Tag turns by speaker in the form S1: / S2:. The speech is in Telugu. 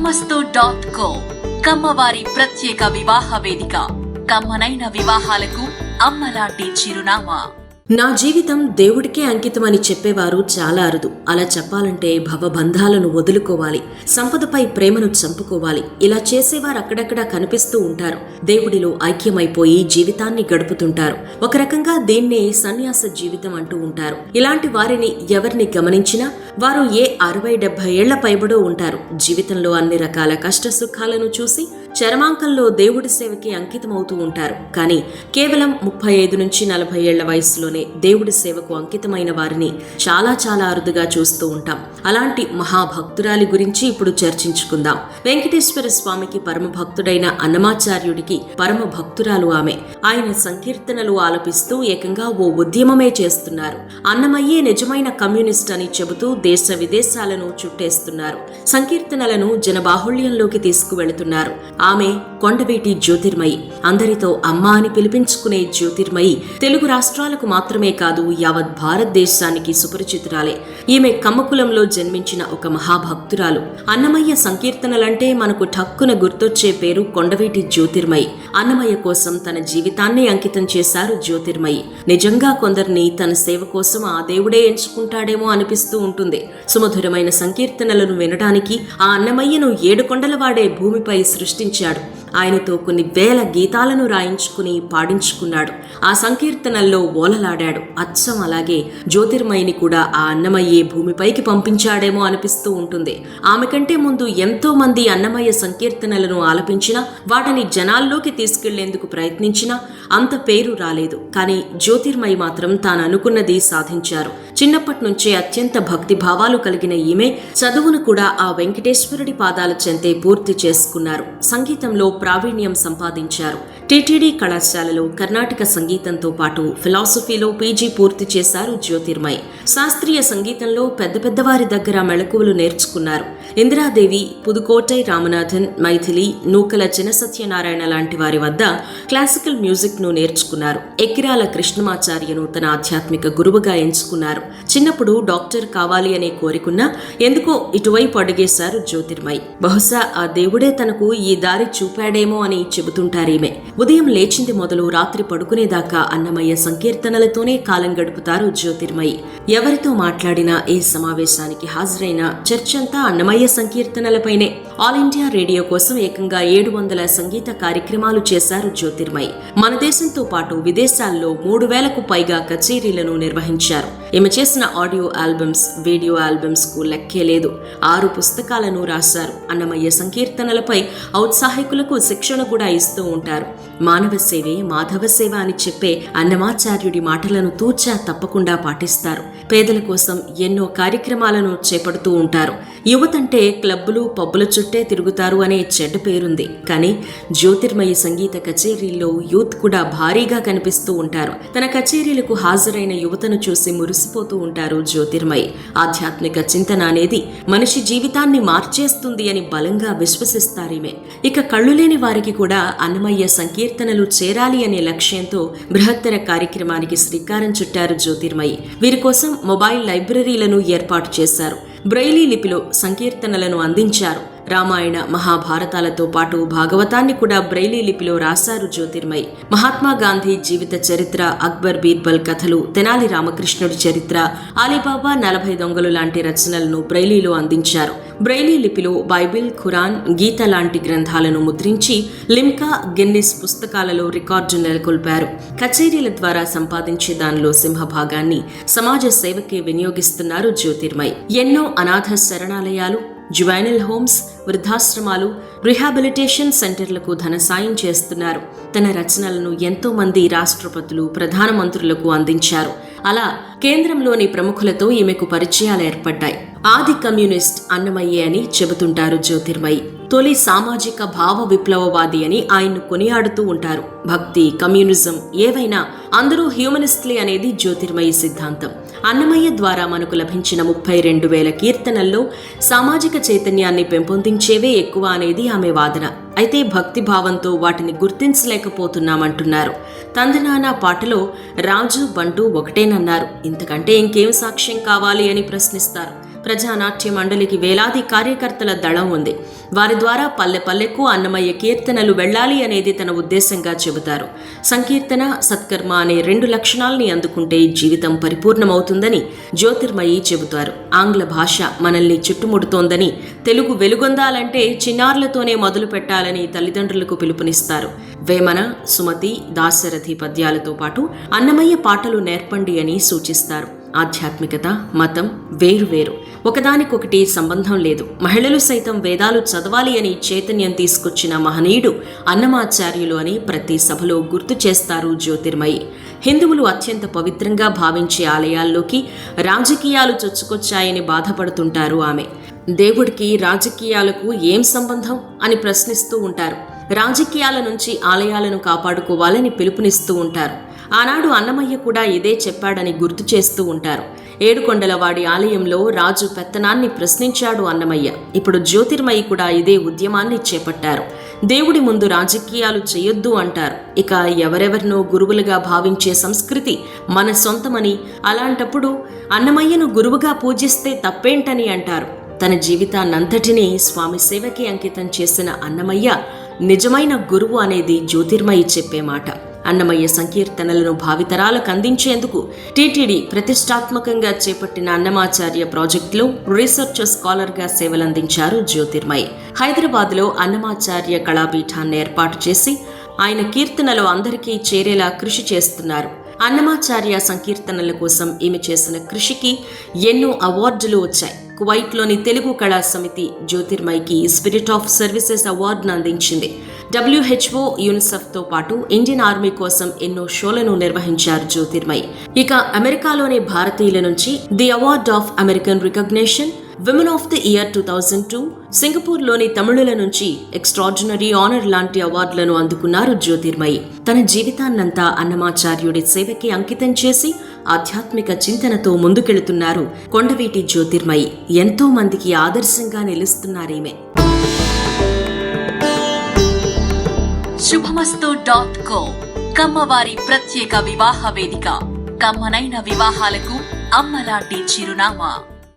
S1: కమ్మస్తు.co కమ్మవారి ప్రత్యేక వివాహ వేదిక. కమ్మనైన వివాహాలకు అమ్మలాంటి చిరునామా.
S2: నా జీవితం దేవుడికే అంకితమని చెప్పేవారు చాలా అరుదు. అలా చెప్పాలంటే భవబంధాలను వదులుకోవాలి, సంపదపై ప్రేమను చంపుకోవాలి. ఇలా చేసేవారు అక్కడక్కడా కనిపిస్తూ ఉంటారు. దేవుడిలో ఐక్యమైపోయి జీవితాన్ని గడుపుతుంటారు. ఒక రకంగా దీన్నే సన్యాస జీవితం అంటూ ఉంటారు. ఇలాంటి వారిని ఎవరిని గమనించినా వారు 60-70 ఏళ్ల పైబడో ఉంటారు. జీవితంలో అన్ని రకాల కష్ట సుఖాలను చూసి చరమాంకంలో దేవుడి సేవకి అంకితమవుతూ ఉంటారు. కానీ కేవలం 35-40 ఏళ్ల వయసులోనే దేవుడి సేవకు అంకితమైన వారిని చాలా చాలా అరుదుగా చూస్తూ ఉంటాం. అలాంటి మహాభక్తురాలి గురించి ఇప్పుడు చర్చించుకుందాం. వెంకటేశ్వర స్వామికి పరమ భక్తుడైన అన్నమాచార్యుడికి పరమ భక్తురాలు ఆమె. ఆయన సంకీర్తనలు ఆలపిస్తూ ఏకంగా ఓ ఉద్యమమే చేస్తున్నారు. అన్నమయ్యే నిజమైన కమ్యూనిస్ట్ అని చెబుతూ దేశ విదేశాలను చుట్టేస్తున్నారు. సంకీర్తనలను జనబాహుళ్యంలోకి తీసుకువెళుతున్నారు. ఆమె కొండవీటి జ్యోతిర్మయి. అందరితో అమ్మ అని పిలిపించుకునే జ్యోతిర్మయి తెలుగు రాష్ట్రాలకు మాత్రమే కాదు, యావత్ భారతదేశానికి సుపరిచితురాలే. ఈమె కమ్మకులంలో జన్మించిన ఒక మహాభక్తురాలు. అన్నమయ్య సంకీర్తనలంటే మనకు ఠక్కున గుర్తొచ్చే పేరు కొండవీటి జ్యోతిర్మయి. అన్నమయ్య కోసం తన జీవితాన్ని అంకితం చేశారు జ్యోతిర్మయి. నిజంగా కొందరిని తన సేవ కోసం ఆ దేవుడే ఎంచుకుంటాడేమో అనిపిస్తూ ఉంటుంది. సుమధురమైన సంకీర్తనలను వినడానికి ఆ అన్నమయ్యను 7 కొండలవాడే భూమిపై సృష్టించాడు. ఆయనతో కొన్ని వేల గీతాలను రాయించుకుని పాడించుకున్నాడు. ఆ సంకీర్తనల్లో ఓలలాడాడు. అచ్చం అలాగే జ్యోతిర్మయిని కూడా ఆ అన్నమయ్యే భూమిపైకి పంపించాడేమో అనిపిస్తూ ఉంటుంది. ఆమె కంటే ముందు ఎంతో మంది అన్నమయ్య సంకీర్తనలను ఆలపించినా, వాటిని జనాల్లోకి తీసుకెళ్లేందుకు ప్రయత్నించినా అంత పేరు రాలేదు. కానీ జ్యోతిర్మయి మాత్రం తాను అనుకున్నది సాధించారు. చిన్నప్పటి నుంచే అత్యంత భక్తి భావాలు కలిగిన ఈమె చదువును కూడా ఆ వెంకటేశ్వరుడి పాదాల చెంతే పూర్తి చేసుకున్నారు. సంగీతంలో ప్రావీణ్యం సంపాదించారు. టిటిడి కళాశాలలో కర్ణాటక సంగీతంతో పాటు ఫిలాసఫీలో పీజీ పూర్తి చేశారు జ్యోతిర్మయి. శాస్త్రీయ సంగీతంలో పెద్ద పెద్దవారి దగ్గర మెళకువలు నేర్చుకున్నారు. ఇందిరాదేవి, పుదుకోటై రామనాథన్, మైథిలి, నూకల చినసత్యనారాయణ లాంటి వారి వద్ద క్లాసికల్ మ్యూజిక్ ను నేర్చుకున్నారు. ఎక్కిరాల కృష్ణమాచార్యను తన ఆధ్యాత్మిక గురువుగా ఎంచుకున్నారు. చిన్నప్పుడు డాక్టర్ కావాలి అనే కోరికున్నా ఎందుకో ఇటువైపు అడిగేశారు జ్యోతిర్మయి. బహుశా ఆ దేవుడే తనకు ఈ దారి చూపాడేమో అని చెబుతుంటారీమె. ఉదయం లేచింది మొదలు రాత్రి పడుకునేదాకా అన్నమయ్య సంకీర్తనలతోనే కాలం గడుపుతారు జ్యోతిర్మయి. ఎవరితో మాట్లాడినా, ఏ సమావేశానికి హాజరైనా చర్చంతా అన్నమయ్య సంకీర్తనలపైనే. ఆల్ ఇండియా రేడియో కోసం ఏకంగా 700 సంగీత కార్యక్రమాలు చేశారు జ్యోతిర్మయి. మన దేశంతో పాటు విదేశాల్లో 3000కు పైగా కచేరీలను నిర్వహించారు. ఈమె చేసిన ఆడియో ఆల్బమ్స్, వీడియో ఆల్బమ్స్ కు లెక్కే లేదు. 6 పుస్తకాలను రాశారు. అన్నమయ్య సంకీర్తనలపై ఔత్సాహికులకు శిక్షణ కూడా ఇస్తూ ఉంటారు. మానవ సేవే మాధవ సేవ అని చెప్పే అన్నమాచార్యుడి మాటలను తూచా తప్పకుండా పాటిస్తారు. పేదల కోసం ఎన్నో కార్యక్రమాలను చేపడుతూ ఉంటారు. యువతంటే క్లబ్బులు, పబ్బుల చుట్టే తిరుగుతారు అనే చెడ్డ పేరుంది. కానీ జ్యోతిర్మయి సంగీత కచేరీల్లో యూత్ కూడా భారీగా కనిపిస్తూ ఉంటారు. తన కచేరీలకు హాజరైన యువతను చూసి మురిసిపోతూ ఉంటారు జ్యోతిర్మయి. ఆధ్యాత్మిక చింతన అనేది మనిషి జీవితాన్ని మార్చేస్తుంది అని బలంగా విశ్వసిస్తారీమే. ఇక కళ్ళు లేని వారికి కూడా అన్నమయ్య సంకీర్తనలు చేరాలి అనే లక్ష్యంతో బృహత్తర కార్యక్రమానికి శ్రీకారం చుట్టారు జ్యోతిర్మయి. వీరి కోసం మొబైల్ లైబ్రరీలను ఏర్పాటు చేశారు. బ్రెయిలీ లిపిలో సంకీర్తనలను అందించారు. రామాయణ, మహాభారతాలతో పాటు భాగవతాన్ని కూడా బ్రెయిలీ లిపిలో రాశారు జ్యోతిర్మయి. మహాత్మా గాంధీ జీవిత చరిత్ర, అక్బర్ బీర్బల్ కథలు, తెనాలి రామకృష్ణుడి చరిత్ర, అలీబాబా 40 దొంగలు లాంటి రచనలను బ్రెయిలీలో అందించారు. బ్రెయిలీ లిపిలో బైబిల్, ఖురాన్, గీత లాంటి గ్రంథాలను ముద్రించి లిమ్కా, గిన్నిస్ పుస్తకాలలో రికార్డు నెలకొల్పారు. కచేరీల ద్వారా సంపాదించే దానిలో సింహభాగాన్ని సమాజ సేవకే వినియోగిస్తున్నారు జ్యోతిర్మయి. ఎన్నో అనాథ శరణాలయాలు, జువైనల్ హోమ్స్, వృద్ధాశ్రమాలు, రిహాబిలిటేషన్ సెంటర్లకు ధన సాయం చేస్తున్నారు. తన రచనలను ఎంతో మంది రాష్ట్రపతులు, ప్రధానమంత్రులకు అందించారు. అలా కేంద్రంలోని ప్రముఖులతో ఈమెకు పరిచయాలు ఏర్పడ్డాయి. ఆది కమ్యూనిస్ట్ అన్నమయ్యే అని చెబుతుంటారు జ్యోతిర్మయి. తొలి సామాజిక భావ విప్లవవాది అని ఆయన్ను కొనియాడుతూ ఉంటారు. భక్తి, కమ్యూనిజం ఏవైనా అందరూ హ్యూమనిస్ట్లే అనేది జ్యోతిర్మయి సిద్ధాంతం. అన్నమయ్య ద్వారా మనకు లభించిన 32,000 కీర్తనల్లో సామాజిక చైతన్యాన్ని పెంపొందించేవే ఎక్కువ అనేది ఆమె వాదన. అయితే భక్తిభావంతో వాటిని గుర్తించలేకపోతున్నామంటున్నారు. తందనానా పాటలో రాజు బంటు ఒకటేనన్నారు. ఇంతకంటే ఇంకేం సాక్ష్యం కావాలి అని ప్రశ్నిస్తారు. ప్రజానాట్య మండలికి వేలాది కార్యకర్తల దళం ఉంది. వారి ద్వారా పల్లె పల్లెకు అన్నమయ్య కీర్తనలు వెళ్ళాలి అనేది తన ఉద్దేశంగా చెబుతారు. సంకీర్తన, సత్కర్మ అనే 2 లక్షణాల్ని అందుకుంటే జీవితం పరిపూర్ణమవుతుందని జ్యోతిర్మయి చెబుతారు. ఆంగ్ల భాష మనల్ని చుట్టుముడుతోందని, తెలుగు వెలుగొందాలంటే చిన్నారులతోనే మొదలు పెట్టాలని తల్లిదండ్రులకు పిలుపునిస్తారు. వేమన, సుమతి, దాశరథి పద్యాలతో పాటు అన్నమయ్య పాటలు నేర్పండి అని సూచిస్తారు. ఆధ్యాత్మికత, మతం వేరువేరు, ఒకదానికొకటి సంబంధం లేదు. మహిళలు సైతం వేదాలు చదవాలి అని చైతన్యం తీసుకొచ్చిన మహనీయుడు అన్నమాచార్యులు అని ప్రతి సభలో గుర్తు చేస్తారు జ్యోతిర్మయి. హిందువులు అత్యంత పవిత్రంగా భావించే ఆలయాల్లోకి రాజకీయాలు చొచ్చుకొచ్చాయని బాధపడుతుంటారు ఆమె. దేవుడికి రాజకీయాలకు ఏం సంబంధం అని ప్రశ్నిస్తూ ఉంటారు. రాజకీయాల నుంచి ఆలయాలను కాపాడుకోవాలని పిలుపునిస్తూ ఉంటారు. ఆనాడు అన్నమయ్య కూడా ఇదే చెప్పాడని గుర్తు చేస్తూ ఉంటారు. ఏడుకొండలవాడి ఆలయంలో రాజు పెత్తనాన్ని ప్రశ్నించాడు అన్నమయ్య. ఇప్పుడు జ్యోతిర్మయి కూడా ఇదే ఉద్యమాన్ని చేపట్టారు. దేవుడి ముందు రాజకీయాలు చేయొద్దు అంటారు. ఇక ఎవరెవరినో గురువులుగా భావించే సంస్కృతి మన సొంతమని, అలాంటప్పుడు అన్నమయ్యను గురువుగా పూజిస్తే తప్పేంటని అంటారు. తన జీవితాన్నంతటినీ స్వామి సేవకి అంకితం చేసిన అన్నమయ్య నిజమైన గురువు అనేది జ్యోతిర్మయి చెప్పే మాట. అన్నమయ్య సంకీర్తనలను భావితరాలకు అందించేందుకు టీటీడీ ప్రతిష్టాత్మకంగా చేపట్టిన అన్నమాచార్య ప్రాజెక్టులో రీసెర్చ్ స్కాలర్గా సేవలందించారు జ్యోతిర్మయి. హైదరాబాద్లో అన్నమాచార్య కళాపీఠాన్ని ఏర్పాటు చేసి ఆయన కీర్తనలు అందరికీ చేరేలా కృషి చేస్తున్నారు. అన్నమాచార్య సంకీర్తనల కోసం ఈమె చేసిన కృషికి ఎన్నో అవార్డులు వచ్చాయి. కువైట్లోని తెలుగు కళా సమితి జ్యోతిర్మయికి స్పిరిట్ ఆఫ్ సర్వీసెస్ అవార్డును అందించింది. WHO, యూనిసెఫ్తో పాటు ఇండియన్ ఆర్మీ కోసం ఎన్నో షోలను నిర్వహించారు జ్యోతిర్మయి. ఇక అమెరికాలోని భారతీయుల నుంచి the award of American recognition, women of the year 2002, సింగపూర్లోని తమిళుల నుంచి ఎక్స్ట్రార్డినరీ ఆనర్ లాంటి అవార్డులను అందుకున్నారు జ్యోతిర్మయి. తన జీవితాన్నంతా అన్నమాచార్యుడి సేవకి అంకితం చేసి ఆధ్యాత్మిక చింతనతో ముందుకెళుతున్నారు కొండవీటి జ్యోతిర్మయి. ఎంతో మందికి ఆదర్శంగా నిలుస్తున్నారీమె.
S1: శుభమస్తు.co కమ్మవారి ప్రత్యేక వివాహ వేదిక. కమ్మనైన వివాహాలకు అమ్మలాంటి చిరునామా.